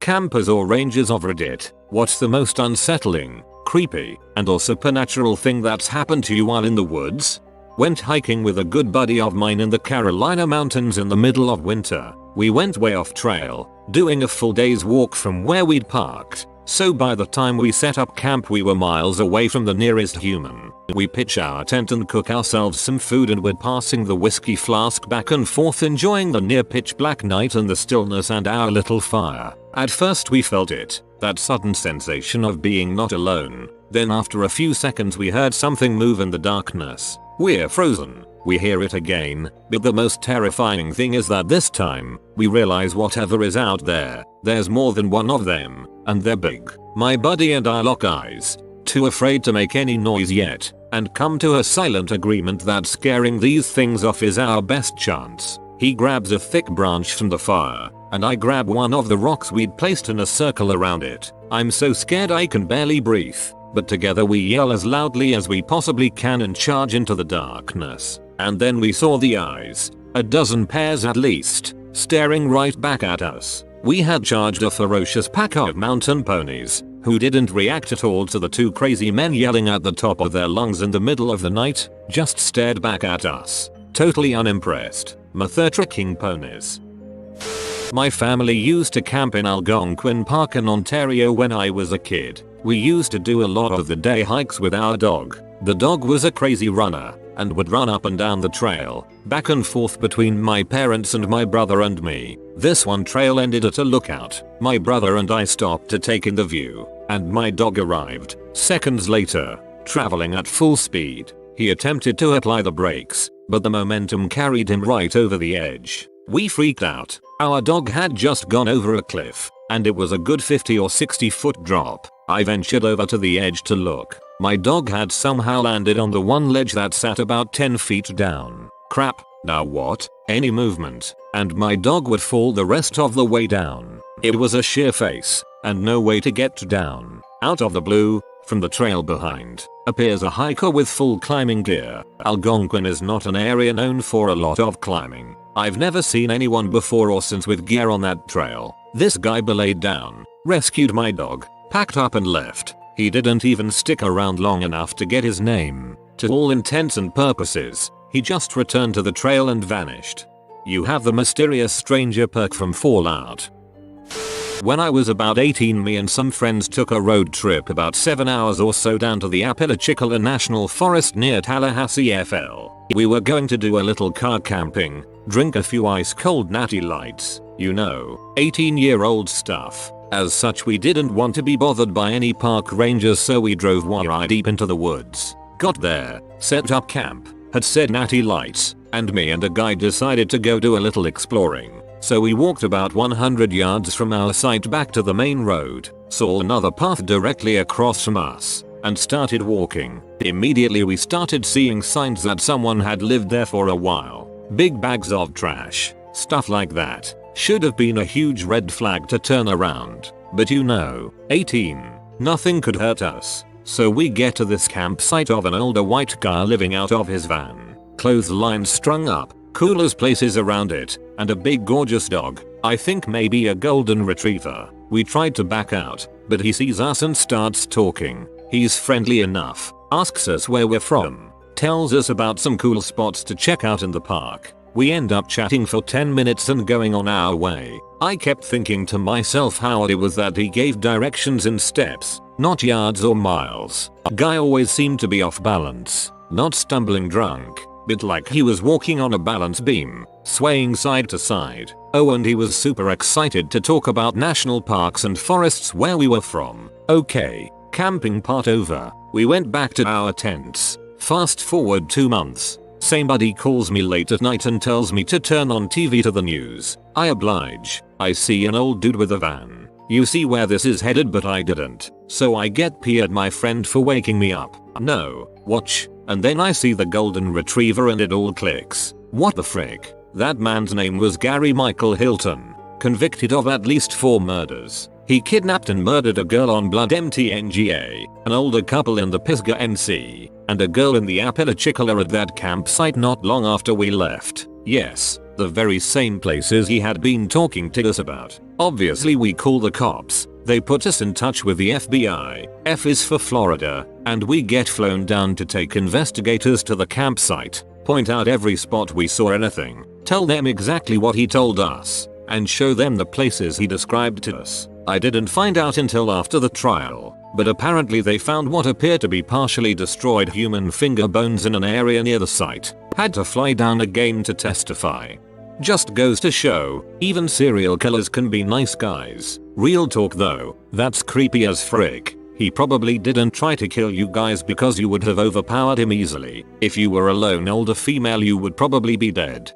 Campers or rangers of Reddit, what's the most unsettling, creepy, and or supernatural thing that's happened to you while in the woods? Went hiking with a good buddy of mine in the Carolina mountains in the middle of winter. We went way off trail, doing a full day's walk from where we'd parked. So by the time we set up camp we were miles away from the nearest human. We pitch our tent and cook ourselves some food and we're passing the whiskey flask back and forth enjoying the near pitch black night and the stillness and our little fire. At first we felt it, that sudden sensation of being not alone. Then after a few seconds we heard something move in the darkness. We're frozen. We hear it again, but the most terrifying thing is that this time, we realize whatever is out there, there's more than one of them, and they're big. My buddy and I lock eyes, too afraid to make any noise yet, and come to a silent agreement that scaring these things off is our best chance. He grabs a thick branch from the fire, and I grab one of the rocks we'd placed in a circle around it. I'm so scared I can barely breathe, but together we yell as loudly as we possibly can and charge into the darkness. And then we saw the eyes, a dozen pairs at least, staring right back at us. We had charged a ferocious pack of mountain ponies, who didn't react at all to the two crazy men yelling at the top of their lungs in the middle of the night, just stared back at us, totally unimpressed. Tricking ponies. My family used to camp in Algonquin Park in Ontario when I was a kid. We used to do a lot of the day hikes with our dog. The dog was a crazy runner and would run up and down the trail, back and forth between my parents and my brother and me. This one trail ended at a lookout. My brother and I stopped to take in the view, and my dog arrived. Seconds later, traveling at full speed. He attempted to apply the brakes, but the momentum carried him right over the edge. We freaked out. Our dog had just gone over a cliff, and it was a good 50 or 60 foot drop. I ventured over to the edge to look. My dog had somehow landed on the one ledge that sat about 10 feet down. Crap, now what? Any movement, and my dog would fall the rest of the way down. It was a sheer face, and no way to get down. Out of the blue, from the trail behind, appears a hiker with full climbing gear. Algonquin is not an area known for a lot of climbing. I've never seen anyone before or since with gear on that trail. This guy belayed down, rescued my dog, packed up and left. He didn't even stick around long enough to get his name. To all intents and purposes, he just returned to the trail and vanished. You have the mysterious stranger perk from Fallout. When I was about 18, me and some friends took a road trip about 7 hours or so down to the Apalachicola National Forest near Tallahassee, FL. We were going to do a little car camping, drink a few ice cold natty lights, 18-year-old stuff. As such, we didn't want to be bothered by any park rangers, so we drove wire deep into the woods. Got there, set up camp, had said natty lights, and me and a guy decided to go do a little exploring. So we walked about 100 yards from our site back to the main road, saw another path directly across from us, and started walking. Immediately we started seeing signs that someone had lived there for a while. Big bags of trash, stuff like that. Should have been a huge red flag to turn around. But 18. Nothing could hurt us. So we get to this campsite of an older white guy living out of his van. Clotheslines strung up, coolers places around it, and a big gorgeous dog. I think maybe a golden retriever. We tried to back out, but he sees us and starts talking. He's friendly enough, asks us where we're from, tells us about some cool spots to check out in the park. We end up chatting for 10 minutes and going on our way. I kept thinking to myself how odd it was that he gave directions in steps, not yards or miles. The guy always seemed to be off balance, not stumbling drunk, but like he was walking on a balance beam, swaying side to side. Oh, and he was super excited to talk about national parks and forests where we were from. Okay, camping part over. We went back to our tents. Fast forward 2 months. Same buddy calls me late at night and tells me to turn on TV to the news. I oblige. I see an old dude with a van. You see where this is headed, but I didn't. So I get pissed at my friend for waking me up. No, watch. And then I see the golden retriever and it all clicks. What the frick? That man's name was Gary Michael Hilton. Convicted of at least 4 murders. He kidnapped and murdered a girl on Blood MTNGA, an older couple in the Pisgah NC, and a girl in the Apalachicola at that campsite not long after we left. Yes, The very same places he had been talking to us about. Obviously we call the cops. They put us in touch with the FBI. F is for Florida. And we get flown down to take investigators to the campsite. Point out every spot we saw anything. Tell them exactly what he told us. And show them the places he described to us. I didn't find out until after the trial. But apparently they found what appeared to be partially destroyed human finger bones in an area near the site. Had to fly down again to testify. Just goes to show, even serial killers can be nice guys. Real talk though, that's creepy as frick. He probably didn't try to kill you guys because you would have overpowered him easily. If you were a lone older female you would probably be dead.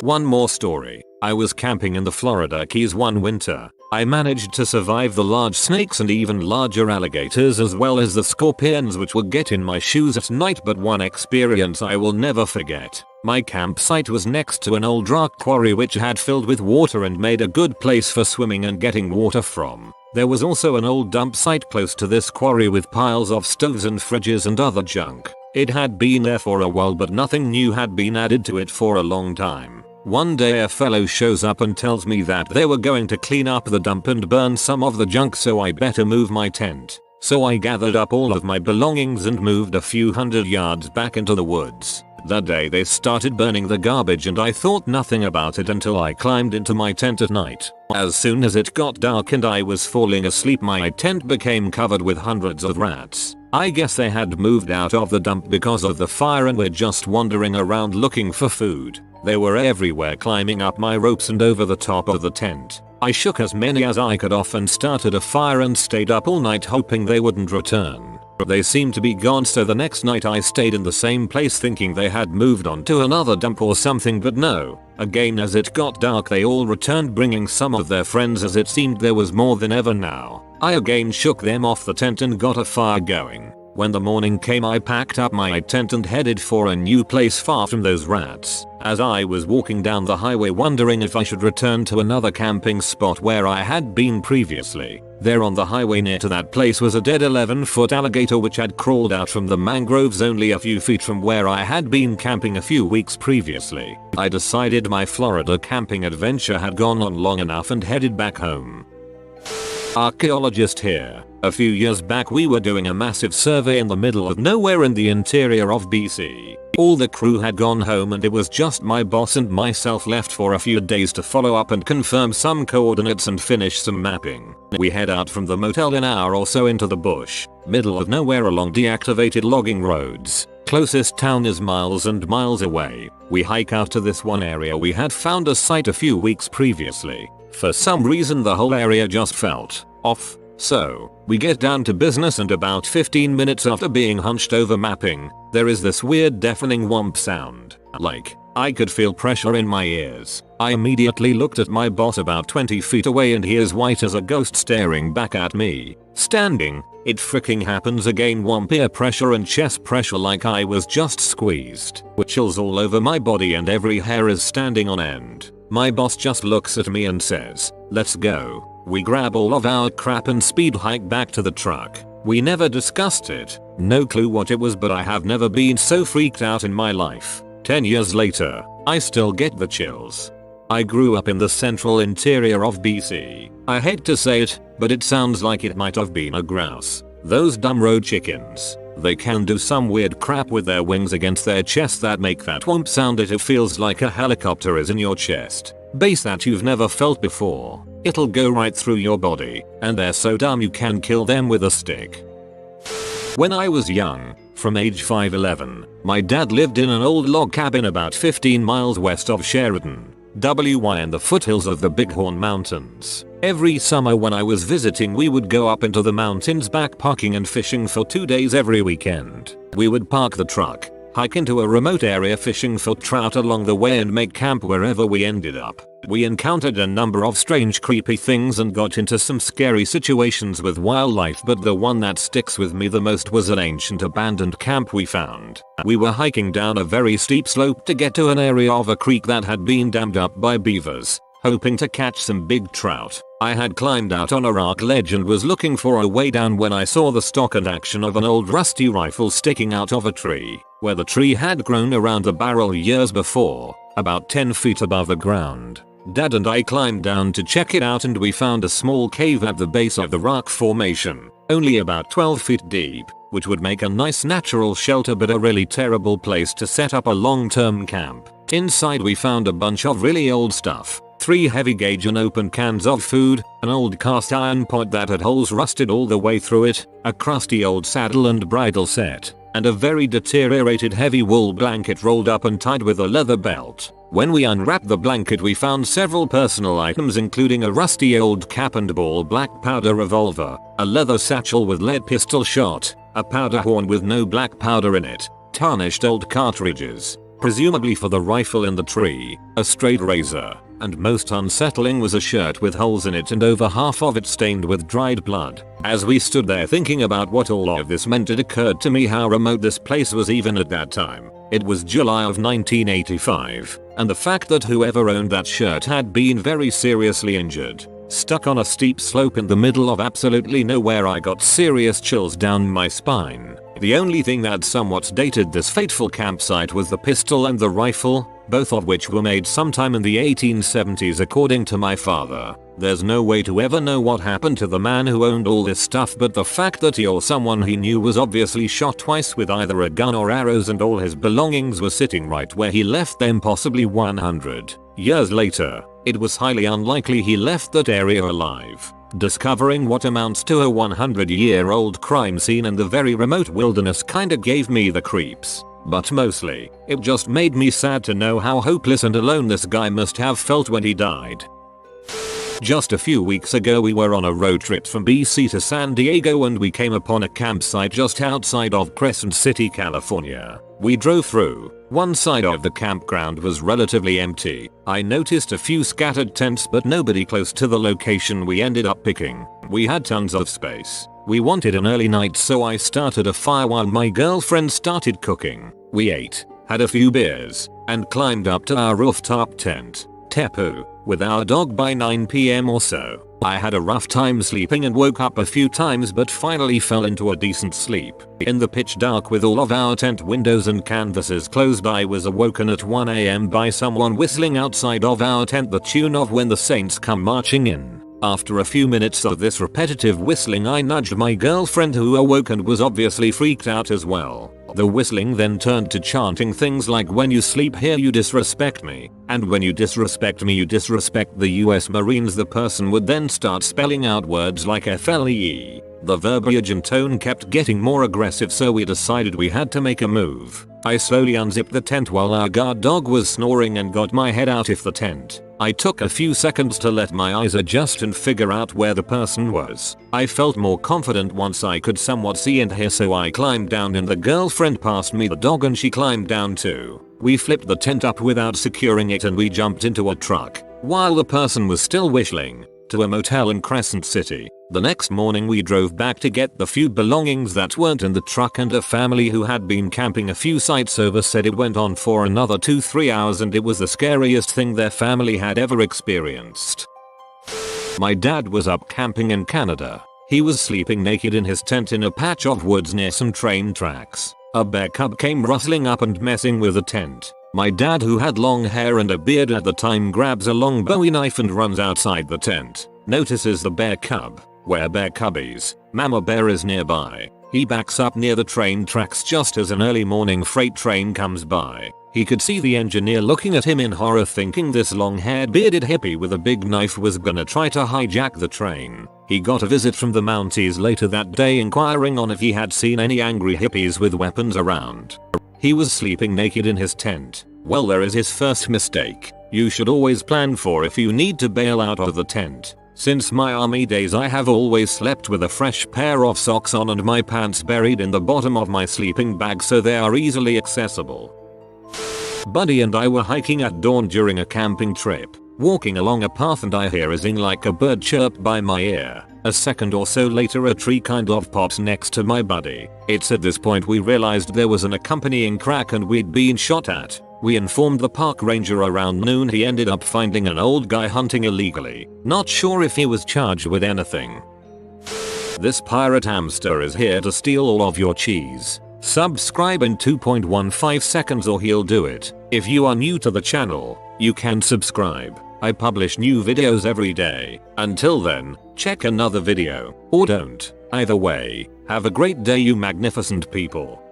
One more story. I was camping in the Florida Keys one winter. I managed to survive the large snakes and even larger alligators as well as the scorpions which would get in my shoes at night, but one experience I will never forget. My campsite was next to an old rock quarry which had filled with water and made a good place for swimming and getting water from. There was also an old dump site close to this quarry with piles of stoves and fridges and other junk. It had been there for a while but nothing new had been added to it for a long time. One day a fellow shows up and tells me that they were going to clean up the dump and burn some of the junk, so I better move my tent. So I gathered up all of my belongings and moved a few hundred yards back into the woods. That day they started burning the garbage and I thought nothing about it until I climbed into my tent at night. As soon as it got dark and I was falling asleep, my tent became covered with hundreds of rats. I guess they had moved out of the dump because of the fire and were just wandering around looking for food. They were everywhere, climbing up my ropes and over the top of the tent. I shook as many as I could off and started a fire and stayed up all night hoping they wouldn't return. They seemed to be gone, so the next night I stayed in the same place thinking they had moved on to another dump or something, but no. Again as it got dark they all returned bringing some of their friends, as it seemed there was more than ever now. I again shook them off the tent and got a fire going. When the morning came I packed up my tent and headed for a new place far from those rats. As I was walking down the highway wondering if I should return to another camping spot where I had been previously, there on the highway near to that place was a dead 11-foot alligator which had crawled out from the mangroves only a few feet from where I had been camping a few weeks previously. I decided my Florida camping adventure had gone on long enough and headed back home. Archaeologist here. A few years back we were doing a massive survey in the middle of nowhere in the interior of BC. All the crew had gone home and it was just my boss and myself left for a few days to follow up and confirm some coordinates and finish some mapping. We head out from the motel an hour or so into the bush, middle of nowhere along deactivated logging roads. Closest town is miles and miles away. We hike out to this one area we had found a site a few weeks previously. For some reason the whole area just felt off. So, we get down to business and about 15 minutes after being hunched over mapping, there is this weird deafening whomp sound. Like, I could feel pressure in my ears. I immediately looked at my boss about 20 feet away and he is white as a ghost staring back at me. Standing, it freaking happens again, whomp, ear pressure and chest pressure like I was just squeezed. With chills all over my body and every hair is standing on end. My boss just looks at me and says, "Let's go." We grab all of our crap and speed hike back to the truck. We never discussed it. No clue what it was, but I have never been so freaked out in my life. 10 years later, I still get the chills. I grew up in the central interior of BC. I hate to say it, but it sounds like it might have been a grouse. Those dumb road chickens. They can do some weird crap with their wings against their chest that make that whomp sound. It feels like a helicopter is in your chest. Bass that you've never felt before. It'll go right through your body, and they're so dumb you can kill them with a stick. When I was young, from age 5-11, my dad lived in an old log cabin about 15 miles west of Sheridan, WA, in the foothills of the Bighorn Mountains. Every summer when I was visiting we would go up into the mountains backpacking and fishing for 2 days every weekend. We would park the truck, hike into a remote area fishing for trout along the way and make camp wherever we ended up. We encountered a number of strange, creepy things and got into some scary situations with wildlife, but the one that sticks with me the most was an ancient abandoned camp we found. We were hiking down a very steep slope to get to an area of a creek that had been dammed up by beavers, hoping to catch some big trout. I had climbed out on a rock ledge and was looking for a way down when I saw the stock and action of an old rusty rifle sticking out of a tree, where the tree had grown around the barrel years before. about 10 feet above the ground. Dad and I climbed down to check it out and we found a small cave at the base of the rock formation, only about 12 feet deep, which would make a nice natural shelter but a really terrible place to set up a long-term camp. Inside we found a bunch of really old stuff. 3 heavy gauge unopened cans of food, an old cast iron pot that had holes rusted all the way through it, a crusty old saddle and bridle set, and a very deteriorated heavy wool blanket rolled up and tied with a leather belt. When we unwrapped the blanket we found several personal items including a rusty old cap and ball black powder revolver, a leather satchel with lead pistol shot, a powder horn with no black powder in it, tarnished old cartridges, presumably for the rifle in the tree, a straight razor, and most unsettling was a shirt with holes in it and over half of it stained with dried blood. As we stood there thinking about what all of this meant, it occurred to me how remote this place was even at that time. It was July of 1985, and the fact that whoever owned that shirt had been very seriously injured. Stuck on a steep slope in the middle of absolutely nowhere, I got serious chills down my spine. The only thing that somewhat dated this fateful campsite was the pistol and the rifle, both of which were made sometime in the 1870s according to my father. There's no way to ever know what happened to the man who owned all this stuff, but the fact that he or someone he knew was obviously shot twice with either a gun or arrows and all his belongings were sitting right where he left them possibly 100 years later, it was highly unlikely he left that area alive. Discovering what amounts to a 100-year-old crime scene in the very remote wilderness kinda gave me the creeps. But mostly, it just made me sad to know how hopeless and alone this guy must have felt when he died. Just a few weeks ago we were on a road trip from BC to San Diego and we came upon a campsite just outside of Crescent City, California. We drove through. One side of the campground was relatively empty. I noticed a few scattered tents but nobody close to the location we ended up picking. We had tons of space. We wanted an early night, so I started a fire while my girlfriend started cooking. We ate, had a few beers, and climbed up to our rooftop tent, Tepu, with our dog by 9 PM or so. I had a rough time sleeping and woke up a few times but finally fell into a decent sleep. In the pitch dark with all of our tent windows and canvases closed, I was awoken at 1 AM by someone whistling outside of our tent the tune of When the Saints Come Marching In. After a few minutes of this repetitive whistling, I nudged my girlfriend, who awoke and was obviously freaked out as well. The whistling then turned to chanting things like, "When you sleep here you disrespect me, and when you disrespect me you disrespect the US Marines." The person would then start spelling out words like FLEE. The verbiage and tone kept getting more aggressive, so we decided we had to make a move. I slowly unzipped the tent while our guard dog was snoring and got my head out of the tent. I took a few seconds to let my eyes adjust and figure out where the person was. I felt more confident once I could somewhat see and hear, so I climbed down and the girlfriend passed me the dog and she climbed down too. We flipped the tent up without securing it and we jumped into a truck, while the person was still whistling, to a motel in Crescent City. The next morning we drove back to get the few belongings that weren't in the truck, and a family who had been camping a few sites over said it went on for another 2-3 hours and it was the scariest thing their family had ever experienced. My dad was up camping in Canada. He was sleeping naked in his tent in a patch of woods near some train tracks. A bear cub came rustling up and messing with the tent. My dad, who had long hair and a beard at the time, grabs a long bowie knife and runs outside the tent. Notices the bear cub, where bear cubbies, mama bear is nearby. He backs up near the train tracks just as an early morning freight train comes by. He could see the engineer looking at him in horror, thinking this long-haired bearded hippie with a big knife was gonna try to hijack the train. He got a visit from the Mounties later that day inquiring on if he had seen any angry hippies with weapons around. He was sleeping naked in his tent. Well, there is his first mistake. You should always plan for if you need to bail out of the tent. Since my army days I have always slept with a fresh pair of socks on and my pants buried in the bottom of my sleeping bag so they are easily accessible. Buddy and I were hiking at dawn during a camping trip, walking along a path and I hear a zing like a bird chirp by my ear. A second or so later a tree kind of pops next to my buddy. It's at this point we realized there was an accompanying crack and we'd been shot at. We informed the park ranger around noon. He ended up finding an old guy hunting illegally. Not sure if he was charged with anything. This pirate hamster is here to steal all of your cheese. Subscribe in 2.15 seconds or he'll do it. If you are new to the channel, you can subscribe. I publish new videos every day. Until then, check another video, or don't. Either way, have a great day you magnificent people.